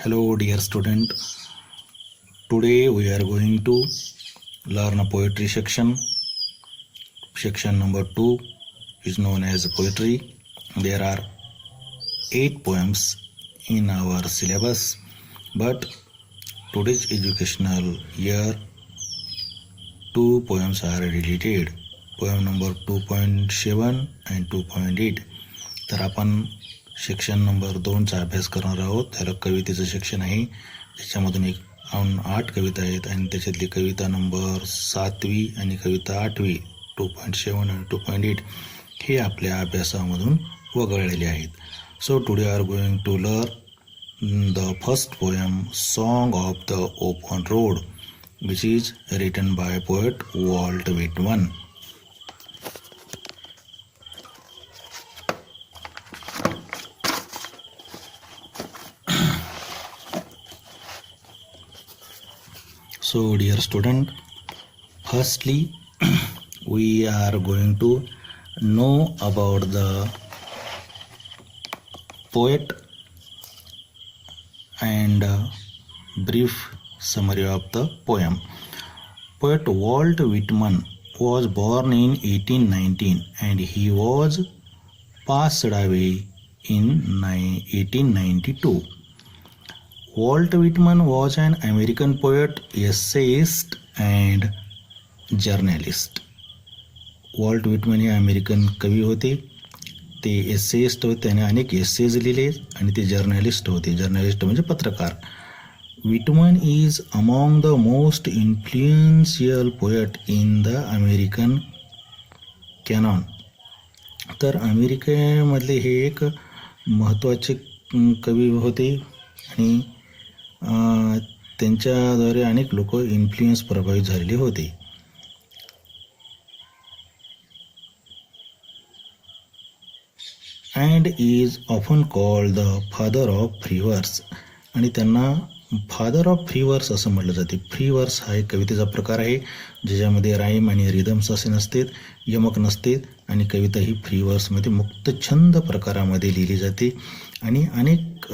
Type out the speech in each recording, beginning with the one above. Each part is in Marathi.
Hello dear student, today we are going to learn a poetry section. Section number 2 is known as poetry. There are 8 poems in our syllabus, but today's educational year 2 poems are deleted. Poem number 2.7 and 2.8. तर आपण सेक्शन नंबर 2चा अभ्यास करणार आहोत. त्याला कवितेचं सेक्शन आहे, त्याच्यामधून 8 कविता आहेत आणि त्याच्यातली कविता नंबर 7वी आणि कविता 8वी 2.7 आणि 2.8 हे आपल्या अभ्यासामधून वगळलेले आहेत. So today are going to learn the first poem song of the open road which is written by poet Walt Whitman. So dear student, firstly we are going to know about the poet and brief summary of the poem. Poet Walt Whitman was born in 1819 and he was passed away in 1892. Walt Whitman was an American poet, essayist and journalist. Walt Whitman हे अमेरिकन कवी होते, ते एसेइस्ट होते, त्याने अनेक एसेज लिहिले आणि ते जर्नलिस्ट होते. जर्नलिस्ट म्हणजे पत्रकार. Whitman is among the most influential poet in the American canon. तर अमेरिकेमधले हे एक महत्त्वाचे कवी होते आणि त्यांच्याद्वारे अनेक लोक इन्फ्लुएन्स प्रभावित झालेले होते. And is often called the father of free वर्स. आणि त्यांना फादर ऑफ फ्री वर्स असं म्हटलं जाते. फ्री वर्स हा एक कवितेचा प्रकार आहे ज्याच्यामध्ये राईम आणि रिदम्स असे नसतात, यमक नसतात आणि कविता ही फ्री वर्समध्ये मुक्त छंद प्रकारामध्ये लिहिली जाते. आणि अनेक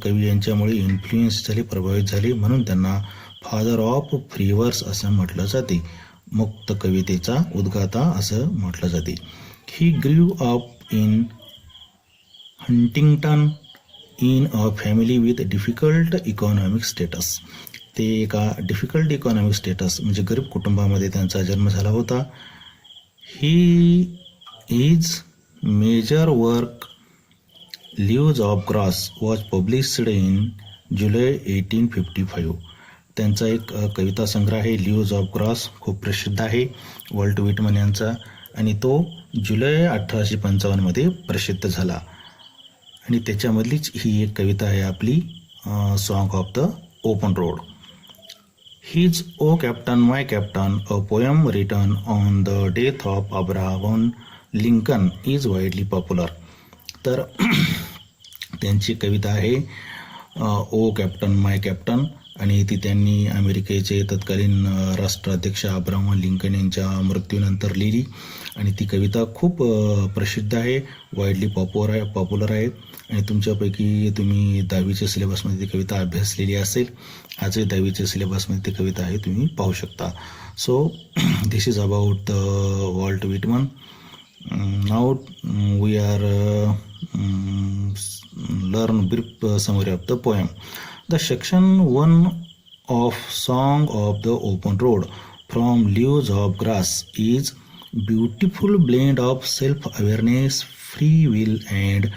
कवी यांच्यामुळे इन्फ्लुएन्स झाले, प्रभावित झाले, म्हणून त्यांना फादर ऑफ फ्री वर्स असं म्हटलं जाते. मुक्त कवितेचा उद्गाता असं म्हटलं जाते. He grew up in Huntington in a family with difficult economic status. ते एका डिफिकल्ट इकॉनॉमिक स्टेटस म्हणजे गरीब कुटुंबामध्ये त्यांचा जन्म झाला होता. His major work leaves of grass was published in July 1855. त्यांचा एक कविता संग्रह आहे लीव्ज ऑफ ग्रास, खूप प्रसिद्ध आहे वॉल्ट विटमन यांचा, आणि तो जुलै 1855 प्रसिद्ध झाला. आणि त्याच्यामधलीच ही एक कविता आहे आपली song of the open road. His O captain my captain, a poem written on the death of Abraham Lincoln is widely popular. तर त्यांची कविता आहे ओ कॅप्टन माय कॅप्टन, आणि ती त्यांनी अमेरिकेचे तत्कालीन राष्ट्राध्यक्ष अब्राहम लिंकन यांच्या मृत्यूनंतर लिहिली. आणि ती कविता खूप प्रसिद्ध आहे, वाईडली पॉप्युलर आहे. आणि तुमच्यापैकी तुम्ही 10वीच्या सिलेबसमध्ये ती कविता अभ्यासलेली असेल. आजही 10वीच्या सिलेबसमध्ये ती कविता आहे, तुम्ही पाहू शकता. So this is about the Walt Whitman. Now we are learn brief summary of the poem. The section 1 of Song of the Open Road from Leaves of Grass is beautiful blend of self-awareness, free will and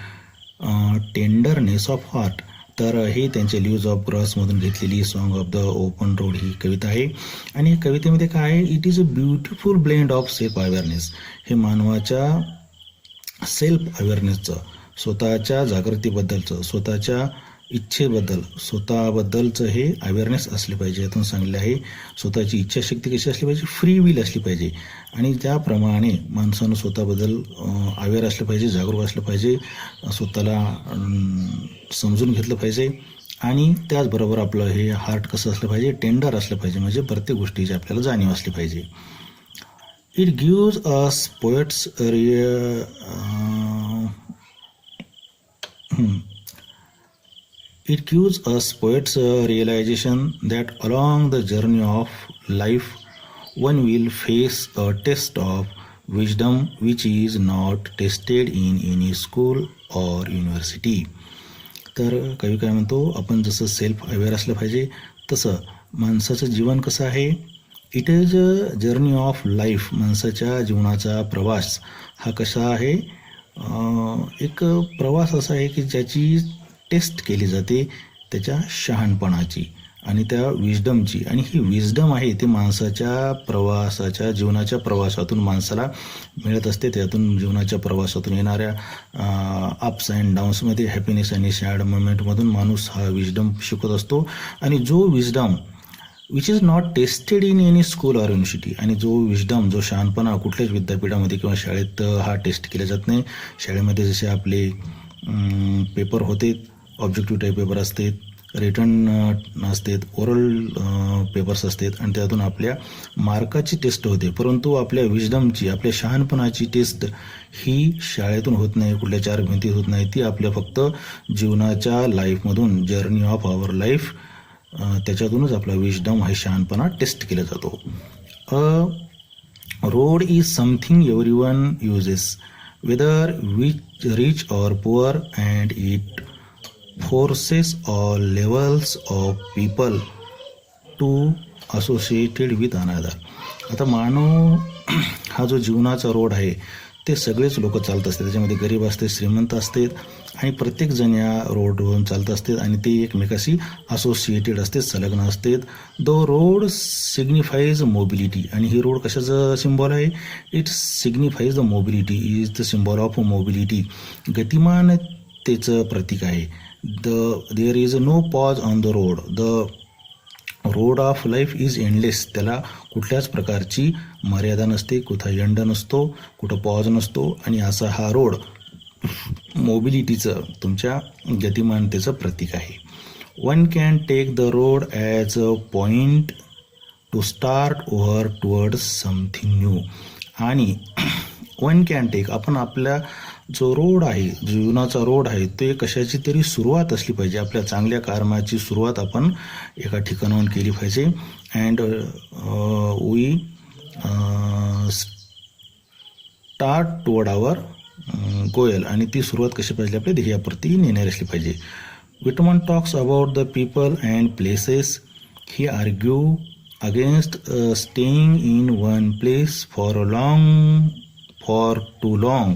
tenderness of heart. तर हे त्यांचे लीव्ज ऑफ ग्रासमधून घेतलेली song of the open road ही कविता आहे. आणि कवितेमध्ये काय आहे, it is a beautiful blend of self awareness. हे मानवाच्या सेल्फ अवेअरनेसचं, स्वतःच्या जागृतीबद्दलचं, स्वतःच्या इच्छेबद्दल, स्वतःबद्दलचं हे अवेअरनेस असले पाहिजे. यातून सांगले आहे स्वतःची इच्छाशक्ती कशी असली पाहिजे, फ्री विल असली पाहिजे. आणि त्याप्रमाणे माणसानं स्वतःबद्दल अवेअर असलं पाहिजे, जागरूक असलं पाहिजे, स्वतःला समजून घेतलं पाहिजे. आणि त्याचबरोबर आपलं हे हार्ट कसं असलं पाहिजे, टेंडर असलं पाहिजे, म्हणजे प्रत्येक गोष्टीची आपल्याला जाणीव असली पाहिजे. It gives us poets It gives us poets realization that along the journey of life, one will face a test of wisdom which is not tested in any school or university. तर कवी काय म्हणतो, आपण जसं सेल्फ अवेअर असलं पाहिजे तसं माणसाचं जीवन कसं आहे, it is a journey of life. माणसाच्या जीवनाचा प्रवास हा कसा आहे, एक प्रवास असा आहे की ज्याची टेस्ट केली जाते त्याच्या शहाणपणाची आणि त्या विजडमची. आणि ही विजडम आहे ती माणसाच्या प्रवासाच्या जीवनाच्या प्रवासातून माणसाला मिळत असते. त्यातून जीवनाच्या प्रवासातून येणाऱ्या अप्स अँड डाऊन्समध्ये, हॅपीनेस आणि सॅड मोमेंटमधून माणूस हा विजडम शिकत असतो. आणि जो wisdom which is not tested in any school or university, आणि जो विजडम, जो शहाणपणा कुठल्याच विद्यापीठामध्ये किंवा शाळेत हा टेस्ट केला जात नाही. शाळेमध्ये जसे आपले पेपर होते, ऑब्जेक्टिव्ह टाईप पेपर असतात, रिटर्न असतात, ओरल पेपर्स असतात आणि त्यातून आपल्या मार्काची टेस्ट होते. परंतु आपल्या विजडमची, आपल्या शहाणपणाची टेस्ट ही शाळेतून होत नाही, कुठल्या चार भिंतीत होत नाही. ती आपल्या फक्त जीवनाच्या लाईफमधून, जर्नी ऑफ आवर लाईफ, त्याच्यातूनच आपला विजडम हा शहाणपणा टेस्ट केला जातो. A road is something everyone uses, whether rich or poor, and it forces all levels of people to associated with another. आता मानव हा जो जीवनाचा रोड आहे ते सगळेच लोक चालत असतात. त्याच्यामध्ये गरीब असते, श्रीमंत असतात आणि प्रत्येक जण या रोडवरून चालत असतात आणि ते एकमेकाशी असोसिएटेड असते, संलग्न असतात. द रोड सिग्निफाईज मोबिलिटी, आणि ही रोड कशाचं सिम्बॉल आहे, it signifies the mobility, is the symbol of mobility, गतिमानतेचं प्रतीक आहे. There is no pause on the road, the road of life is endless, त्याला कुठल्याच प्रकारची मर्यादा नसते, कुठं एंड नसतो, कुठं पॉज नसतो. आणि असा हा रोड मोबिलिटीचं, तुमच्या गतिमानतेचं प्रतीक आहे. One can take the road as a point to start over towards something new. आणि वन कॅन टेक, आपण आपल्या जो रोड आहे, जीवनाचा रोड आहे, ते कशाची तरी सुरुवात असली पाहिजे. आपल्या चांगल्या कर्माची सुरुवात आपण एका ठिकाणाहून केली पाहिजे. अँड वी स्टार्ट टुवर्ड आवर गोयल, आणि ती सुरुवात कशी पाहिजे, आपल्या ध्येयाप्रती नेणारी असली पाहिजे. Whitman talks about the people and places. He argue against staying in one place for too long,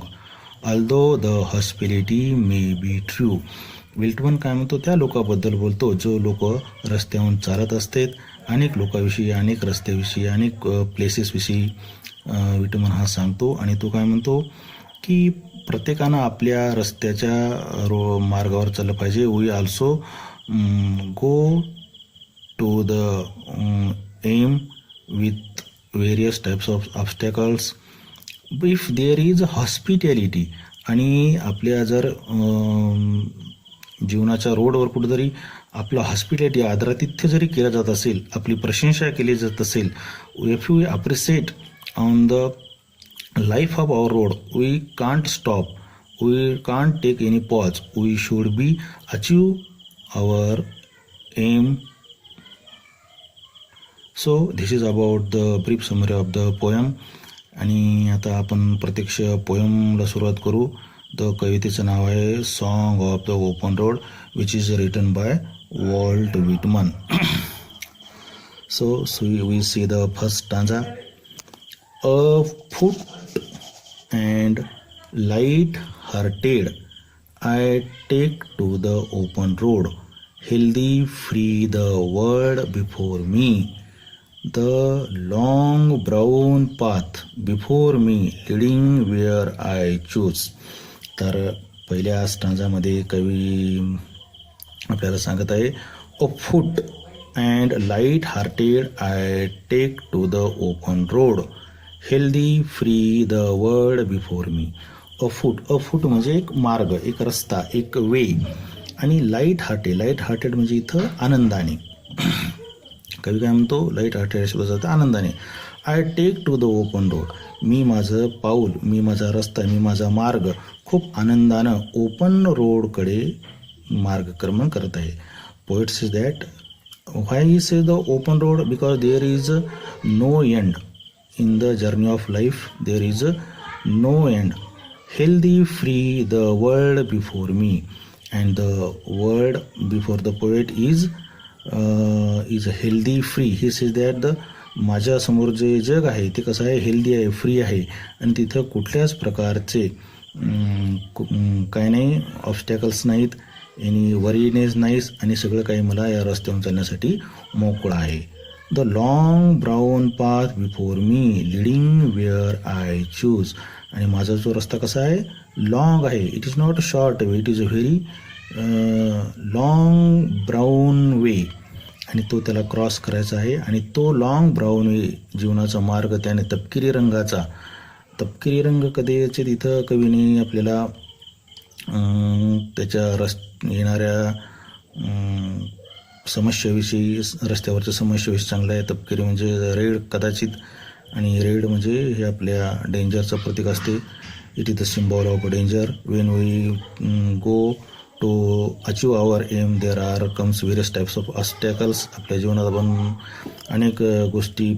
although the hospitality may be true. विल्टमन काय म्हणतो, त्या लोकांबद्दल बोलतो जो लोक रस्त्याहून चालत असतात. अनेक लोकांविषयी, अनेक रस्त्याविषयी, अनेक प्लेसेसविषयी विल्टमन हा सांगतो. आणि तो काय म्हणतो की प्रत्येकानं आपल्या रस्त्याच्या मार्गावर चाललं पाहिजे. We also go to the aim with various types of obstacles if there is hospitality. आणि आपल्या जर जीवनाच्या रोडवर कुठेतरी आपलं हॉस्पिटॅलिटी, आदरातिथ्य जरी केलं जात असेल, आपली प्रशंसा केली जात असेल, if you appreciate on the life of our road, we can't stop, we can't take any pause, we should be achieve our aim. So this is about the brief summary of the poem. आणि आता आपण प्रत्यक्ष पोयमला सुरुवात करू. द कवितेचं नाव आहे song of the open road, which is written by Walt Whitman. So we see the first stanza. A foot and light hearted I take to the open road, healthy free the world before me, the long brown path before me leading where I choose. तर पहिल्या स्टांजामध्ये कवी आपल्याला सांगत आहे, अ फूट and light hearted I take to the open road, healthy free the world before me. Afoot म्हणजे एक मार्ग, एक रस्ता, एक वे. आणि लाईट हार्टेड म्हणजे इथं आनंदाने. कवी काय म्हणतो, लाईट हार्टेड शब्द जातं आनंदाने. I take to the open road, मी माझं पाऊल, मी माझा रस्ता, मी माझा मार्ग खूप आनंदानं ओपन रोडकडे मार्गक्रमण करत आहे. Poet says that why he says the open road because there is no end in the journey of life, there is no end. Healthy free the world before me, and the world before the poet is healthy free. He says that the माझ्यासमोर जे जग आहे ते कसं आहे, हेल्दी आहे, फ्री आहे, आणि तिथं कुठल्याच प्रकारचे काय नाही, ऑब्स्टॅकल्स नाहीत, एनी वरीनेस नाहीस, आणि सगळं काही मला या रस्त्यावर चालण्यासाठी मोकळं आहे. The long brown path before me leading where I choose. आणि माझा जो रस्ता कसा आहे, लाँग आहे. It is not a short way, it is a very long brown way, आणि तो त्याला क्रॉस करायचा आहे. आणि तो लाँग ब्राऊन वे, जीवनाचा मार्ग, त्याने तपकिरी रंगाचा, तपकिरी रंग कधीचे तिथं कवीने आपल्याला त्याच्या येणाऱ्या समस्याविषयी, रस्त्यावरच्या समस्याविषयी चांगला आहे. तपकिरी म्हणजे रेड कदाचित, आणि रेड म्हणजे हे आपल्या डेंजरचं प्रतीक असते. It is the symbol of danger. When we go to achieve our aim there are comes various types of obstacles. आपल्या जीवनात आपण अनेक गोष्टी